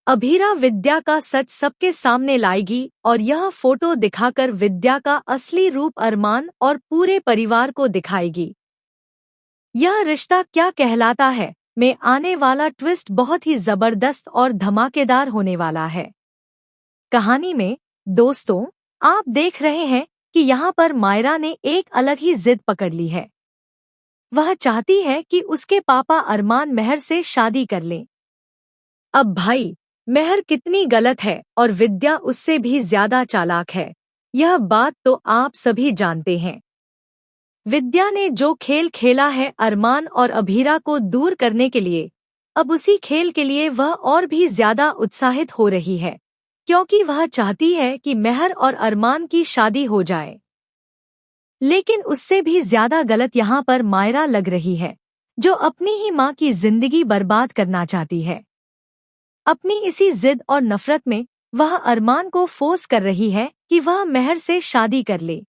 अभीरा विद्या का सच सबके सामने लाएगी और यह फोटो दिखाकर विद्या का असली रूप अरमान और पूरे परिवार को दिखाएगी। यह रिश्ता क्या कहलाता है में आने वाला ट्विस्ट बहुत ही जबरदस्त और धमाकेदार होने वाला है। कहानी में दोस्तों, आप देख रहे हैं कि यहाँ पर मायरा ने एक अलग ही जिद पकड़ ली है। वह चाहती है कि उसके पापा अरमान मेहर से शादी कर लें। अब भाई, मेहर कितनी गलत है और विद्या उससे भी ज्यादा चालाक है, यह बात तो आप सभी जानते हैं। विद्या ने जो खेल खेला है अरमान और अभीरा को दूर करने के लिए, अब उसी खेल के लिए वह और भी ज्यादा उत्साहित हो रही है, क्योंकि वह चाहती है कि मेहर और अरमान की शादी हो जाए। लेकिन उससे भी ज्यादा गलत यहाँ पर मायरा लग रही है, जो अपनी ही माँ की जिंदगी बर्बाद करना चाहती है। अपनी इसी जिद और नफरत में वह अरमान को फोर्स कर रही है कि वह मेहर से शादी कर ले।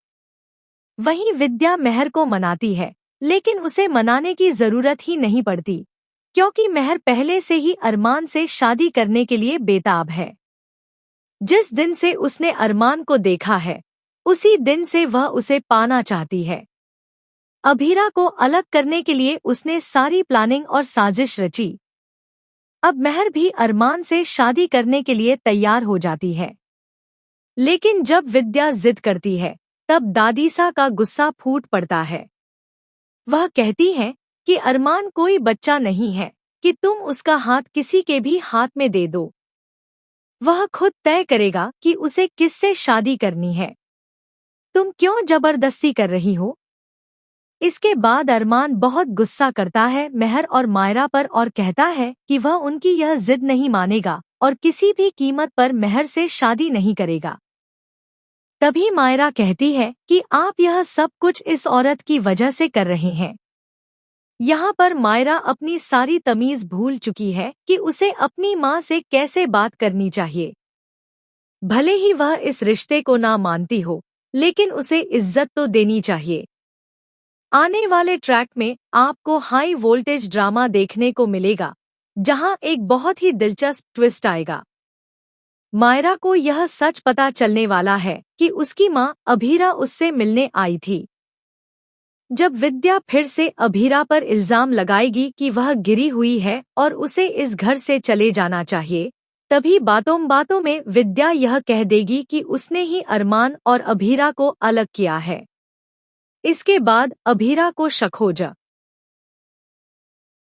वहीं विद्या मेहर को मनाती है, लेकिन उसे मनाने की जरूरत ही नहीं पड़ती, क्योंकि मेहर पहले से ही अरमान से शादी करने के लिए बेताब है। जिस दिन से उसने अरमान को देखा है, उसी दिन से वह उसे पाना चाहती है। अभीरा को अलग करने के लिए उसने सारी प्लानिंग और साजिश रची। अब मेहर भी अरमान से शादी करने के लिए तैयार हो जाती है। लेकिन जब विद्या जिद करती है, तब दादीसा का गुस्सा फूट पड़ता है। वह कहती है कि अरमान कोई बच्चा नहीं है कि तुम उसका हाथ किसी के भी हाथ में दे दो। वह खुद तय करेगा कि उसे किससे शादी करनी है। तुम क्यों जबरदस्ती कर रही हो? इसके बाद अरमान बहुत गुस्सा करता है मेहर और मायरा पर और कहता है कि वह उनकी यह जिद नहीं मानेगा और किसी भी कीमत पर मेहर से शादी नहीं करेगा। तभी मायरा कहती है कि आप यह सब कुछ इस औरत की वजह से कर रहे हैं। यहाँ पर मायरा अपनी सारी तमीज भूल चुकी है कि उसे अपनी माँ से कैसे बात करनी चाहिए। भले ही वह इस रिश्ते को ना मानती हो, लेकिन उसे इज्जत तो देनी चाहिए। आने वाले ट्रैक में आपको हाई वोल्टेज ड्रामा देखने को मिलेगा, जहां एक बहुत ही दिलचस्प ट्विस्ट आएगा। मायरा को यह सच पता चलने वाला है कि उसकी मां अभीरा उससे मिलने आई थी। जब विद्या फिर से अभीरा पर इल्जाम लगाएगी कि वह गिरी हुई है और उसे इस घर से चले जाना चाहिए, तभी बातों बातों में विद्या यह कह देगी कि उसने ही अरमान और अभीरा को अलग किया है। इसके बाद अभीरा को शक हो जा